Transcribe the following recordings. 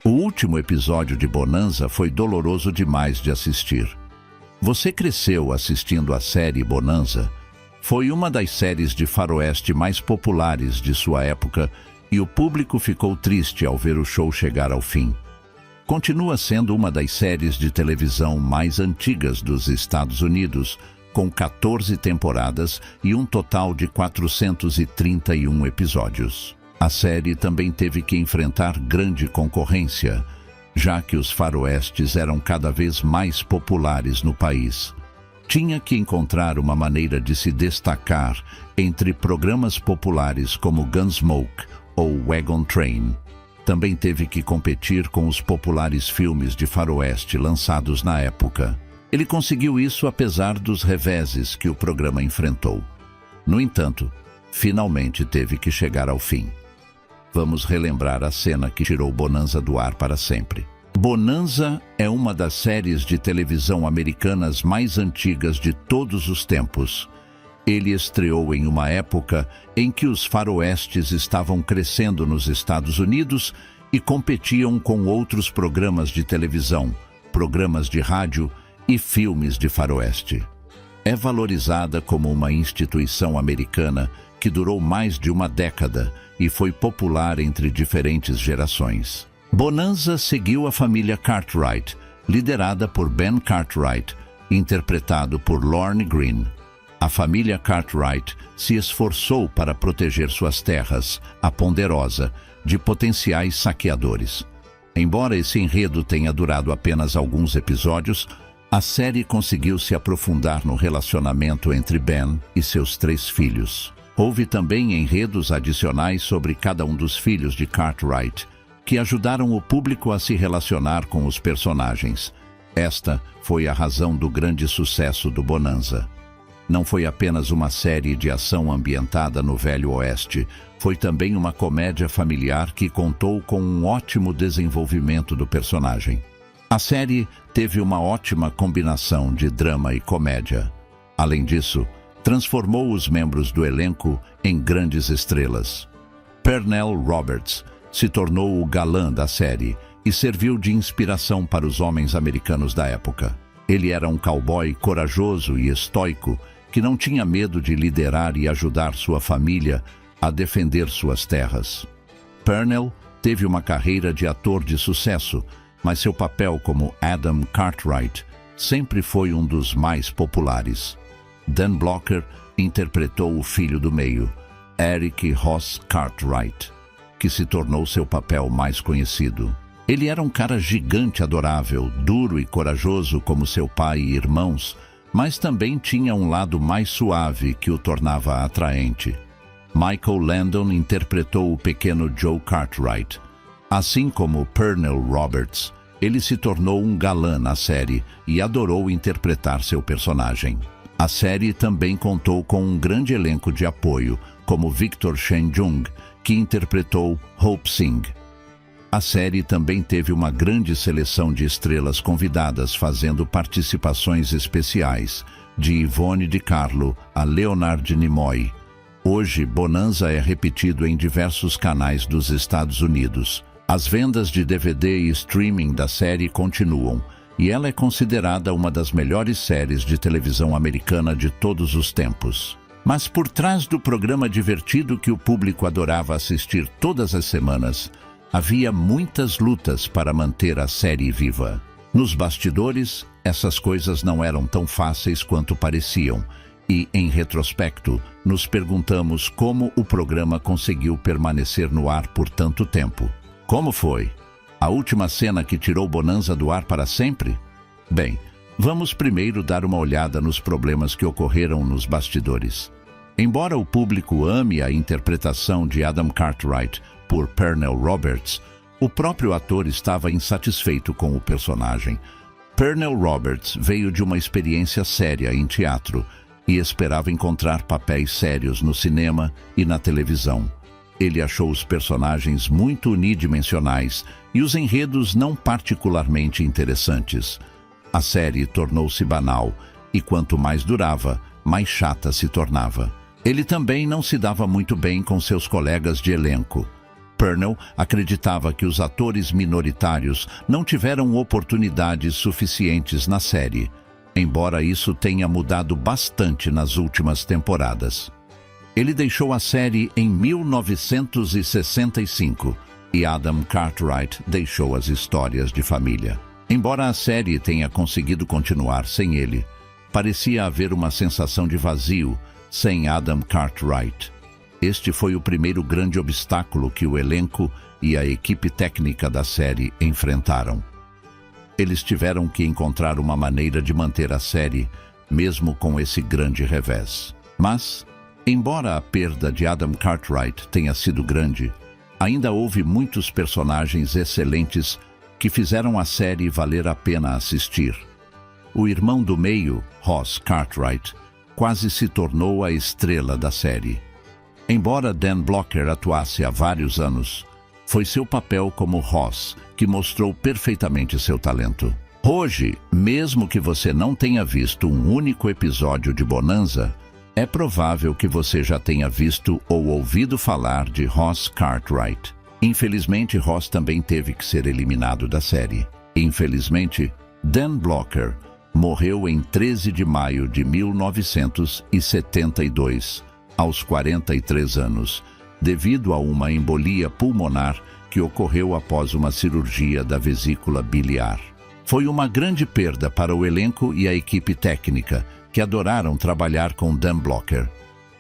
O último episódio de Bonanza foi doloroso demais de assistir. Você cresceu assistindo a série Bonanza? Foi uma das séries de faroeste mais populares de sua época e o público ficou triste ao ver o show chegar ao fim. Continua sendo uma das séries de televisão mais antigas dos Estados Unidos, com 14 temporadas e um total de 431 episódios. A série também teve que enfrentar grande concorrência, já que os faroestes eram cada vez mais populares no país. Tinha que encontrar uma maneira de se destacar entre programas populares como Gunsmoke ou Wagon Train. Também teve que competir com os populares filmes de faroeste lançados na época. Ele conseguiu isso apesar dos reveses que o programa enfrentou. No entanto, finalmente teve que chegar ao fim. Vamos relembrar a cena que tirou Bonanza do ar para sempre. Bonanza é uma das séries de televisão americanas mais antigas de todos os tempos. Ele estreou em uma época em que os faroestes estavam crescendo nos Estados Unidos e competiam com outros programas de televisão, programas de rádio e filmes de faroeste. É valorizada como uma instituição americana que durou mais de uma década e foi popular entre diferentes gerações. Bonanza seguiu a família Cartwright, liderada por Ben Cartwright, interpretado por Lorne Greene. A família Cartwright se esforçou para proteger suas terras, a Ponderosa, de potenciais saqueadores. Embora esse enredo tenha durado apenas alguns episódios, a série conseguiu se aprofundar no relacionamento entre Ben e seus 3 filhos. Houve também enredos adicionais sobre cada um dos filhos de Cartwright, que ajudaram o público a se relacionar com os personagens. Esta foi a razão do grande sucesso do Bonanza. Não foi apenas uma série de ação ambientada no Velho Oeste, foi também uma comédia familiar que contou com um ótimo desenvolvimento do personagem. A série teve uma ótima combinação de drama e comédia. Além disso, transformou os membros do elenco em grandes estrelas. Pernell Roberts se tornou o galã da série e serviu de inspiração para os homens americanos da época. Ele era um cowboy corajoso e estoico que não tinha medo de liderar e ajudar sua família a defender suas terras. Pernell teve uma carreira de ator de sucesso, mas seu papel como Adam Cartwright sempre foi um dos mais populares. Dan Blocker interpretou o filho do meio, Eric Ross Cartwright, que se tornou seu papel mais conhecido. Ele era um cara gigante adorável, duro e corajoso como seu pai e irmãos, mas também tinha um lado mais suave que o tornava atraente. Michael Landon interpretou o pequeno Joe Cartwright. Assim como Pernell Roberts, ele se tornou um galã na série e adorou interpretar seu personagem. A série também contou com um grande elenco de apoio, como Victor Shen-jung, que interpretou Hope Singh. A série também teve uma grande seleção de estrelas convidadas fazendo participações especiais, de Yvonne de Carlo a Leonard Nimoy. Hoje, Bonanza é repetido em diversos canais dos Estados Unidos. As vendas de DVD e streaming da série continuam, e ela é considerada uma das melhores séries de televisão americana de todos os tempos. Mas por trás do programa divertido que o público adorava assistir todas as semanas, havia muitas lutas para manter a série viva. Nos bastidores, essas coisas não eram tão fáceis quanto pareciam, e, em retrospecto, nos perguntamos como o programa conseguiu permanecer no ar por tanto tempo. Como foi? A última cena que tirou Bonanza do ar para sempre? Bem, vamos primeiro dar uma olhada nos problemas que ocorreram nos bastidores. Embora o público ame a interpretação de Adam Cartwright por Pernell Roberts, o próprio ator estava insatisfeito com o personagem. Pernell Roberts veio de uma experiência séria em teatro e esperava encontrar papéis sérios no cinema e na televisão. Ele achou os personagens muito unidimensionais e os enredos não particularmente interessantes. A série tornou-se banal e quanto mais durava, mais chata se tornava. Ele também não se dava muito bem com seus colegas de elenco. Purnell acreditava que os atores minoritários não tiveram oportunidades suficientes na série, embora isso tenha mudado bastante nas últimas temporadas. Ele deixou a série em 1965 e Adam Cartwright deixou as histórias de família. Embora a série tenha conseguido continuar sem ele, parecia haver uma sensação de vazio sem Adam Cartwright. Este foi o primeiro grande obstáculo que o elenco e a equipe técnica da série enfrentaram. Eles tiveram que encontrar uma maneira de manter a série, mesmo com esse grande revés. Mas, embora a perda de Adam Cartwright tenha sido grande, ainda houve muitos personagens excelentes que fizeram a série valer a pena assistir. O irmão do meio, Ross Cartwright, quase se tornou a estrela da série. Embora Dan Blocker atuasse há vários anos, foi seu papel como Ross que mostrou perfeitamente seu talento. Hoje, mesmo que você não tenha visto um único episódio de Bonanza, é provável que você já tenha visto ou ouvido falar de Ross Cartwright. Infelizmente, Ross também teve que ser eliminado da série. Infelizmente, Dan Blocker morreu em 13 de maio de 1972, aos 43 anos, devido a uma embolia pulmonar que ocorreu após uma cirurgia da vesícula biliar. Foi uma grande perda para o elenco e a equipe técnica, que adoraram trabalhar com Dan Blocker.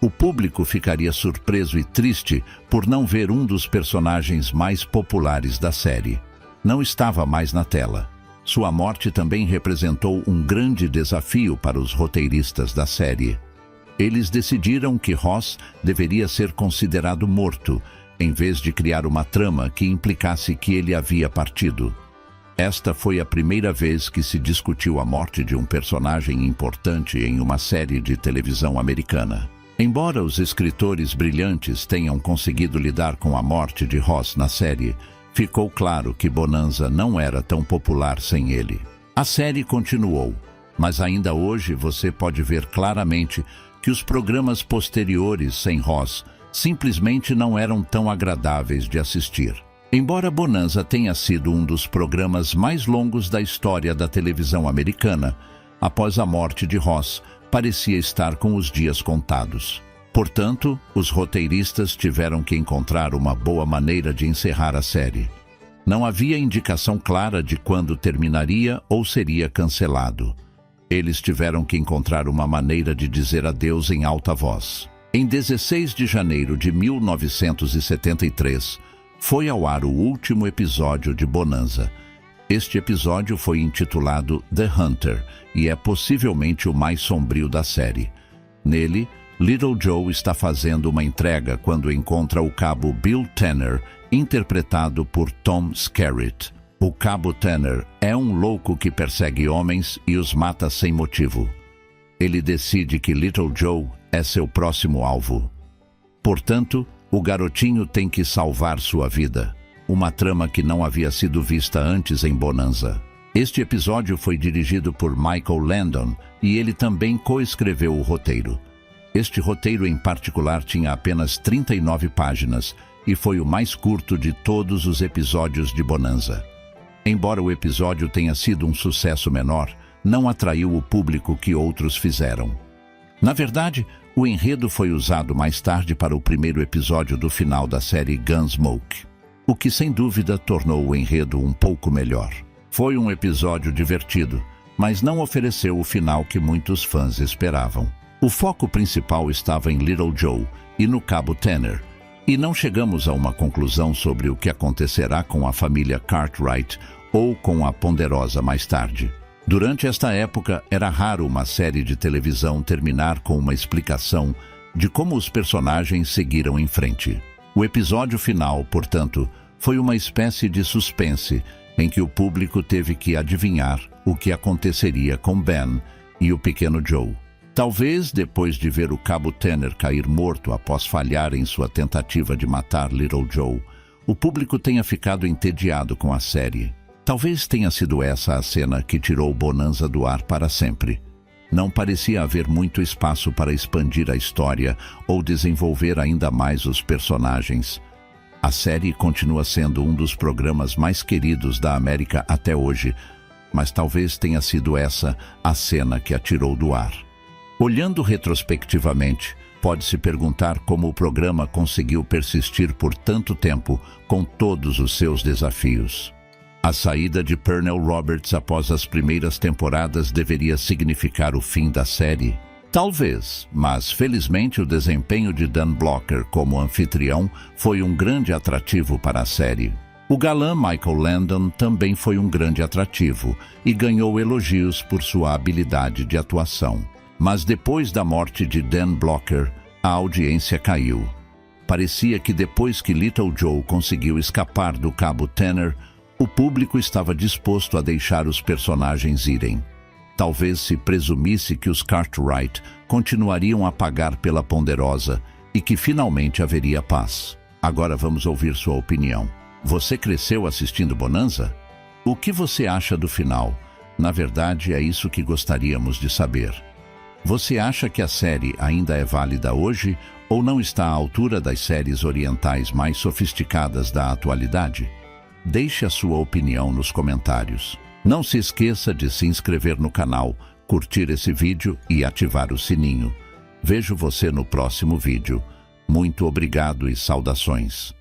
O público ficaria surpreso e triste por não ver um dos personagens mais populares da série. Não estava mais na tela. Sua morte também representou um grande desafio para os roteiristas da série. Eles decidiram que Ross deveria ser considerado morto, em vez de criar uma trama que implicasse que ele havia partido. Esta foi a primeira vez que se discutiu a morte de um personagem importante em uma série de televisão americana. Embora os escritores brilhantes tenham conseguido lidar com a morte de Ross na série, ficou claro que Bonanza não era tão popular sem ele. A série continuou, mas ainda hoje você pode ver claramente que os programas posteriores sem Ross simplesmente não eram tão agradáveis de assistir. Embora Bonanza tenha sido um dos programas mais longos da história da televisão americana, após a morte de Ross, parecia estar com os dias contados. Portanto, os roteiristas tiveram que encontrar uma boa maneira de encerrar a série. Não havia indicação clara de quando terminaria ou seria cancelado. Eles tiveram que encontrar uma maneira de dizer adeus em alta voz. Em 16 de janeiro de 1973, foi ao ar o último episódio de Bonanza. Este episódio foi intitulado The Hunter e é possivelmente o mais sombrio da série. Nele, Little Joe está fazendo uma entrega quando encontra o cabo Bill Tanner, interpretado por Tom Skerritt. O cabo Tanner é um louco que persegue homens e os mata sem motivo. Ele decide que Little Joe é seu próximo alvo. Portanto, o garotinho tem que salvar sua vida, uma trama que não havia sido vista antes em Bonanza. Este episódio foi dirigido por Michael Landon e ele também coescreveu o roteiro. Este roteiro em particular tinha apenas 39 páginas e foi o mais curto de todos os episódios de Bonanza. Embora o episódio tenha sido um sucesso menor, não atraiu o público que outros fizeram. Na verdade, o enredo foi usado mais tarde para o primeiro episódio do final da série Gunsmoke, o que sem dúvida tornou o enredo um pouco melhor. Foi um episódio divertido, mas não ofereceu o final que muitos fãs esperavam. O foco principal estava em Little Joe e no cabo Tanner, e não chegamos a uma conclusão sobre o que acontecerá com a família Cartwright ou com a Ponderosa mais tarde. Durante esta época, era raro uma série de televisão terminar com uma explicação de como os personagens seguiram em frente. O episódio final, portanto, foi uma espécie de suspense em que o público teve que adivinhar o que aconteceria com Ben e o pequeno Joe. Talvez, depois de ver o cabo Tanner cair morto após falhar em sua tentativa de matar Little Joe, o público tenha ficado entediado com a série. Talvez tenha sido essa a cena que tirou Bonanza do ar para sempre. Não parecia haver muito espaço para expandir a história ou desenvolver ainda mais os personagens. A série continua sendo um dos programas mais queridos da América até hoje, mas talvez tenha sido essa a cena que a tirou do ar. Olhando retrospectivamente, pode-se perguntar como o programa conseguiu persistir por tanto tempo com todos os seus desafios. A saída de Pernell Roberts após as primeiras temporadas deveria significar o fim da série? Talvez, mas felizmente o desempenho de Dan Blocker como anfitrião foi um grande atrativo para a série. O galã Michael Landon também foi um grande atrativo e ganhou elogios por sua habilidade de atuação. Mas depois da morte de Dan Blocker, a audiência caiu. Parecia que depois que Little Joe conseguiu escapar do Cabo Tanner, o público estava disposto a deixar os personagens irem. Talvez se presumisse que os Cartwright continuariam a pagar pela Ponderosa e que finalmente haveria paz. Agora vamos ouvir sua opinião. Você cresceu assistindo Bonanza? O que você acha do final? Na verdade, é isso que gostaríamos de saber. Você acha que a série ainda é válida hoje ou não está à altura das séries orientais mais sofisticadas da atualidade? Deixe a sua opinião nos comentários. Não se esqueça de se inscrever no canal, curtir esse vídeo e ativar o sininho. Vejo você no próximo vídeo. Muito obrigado e saudações.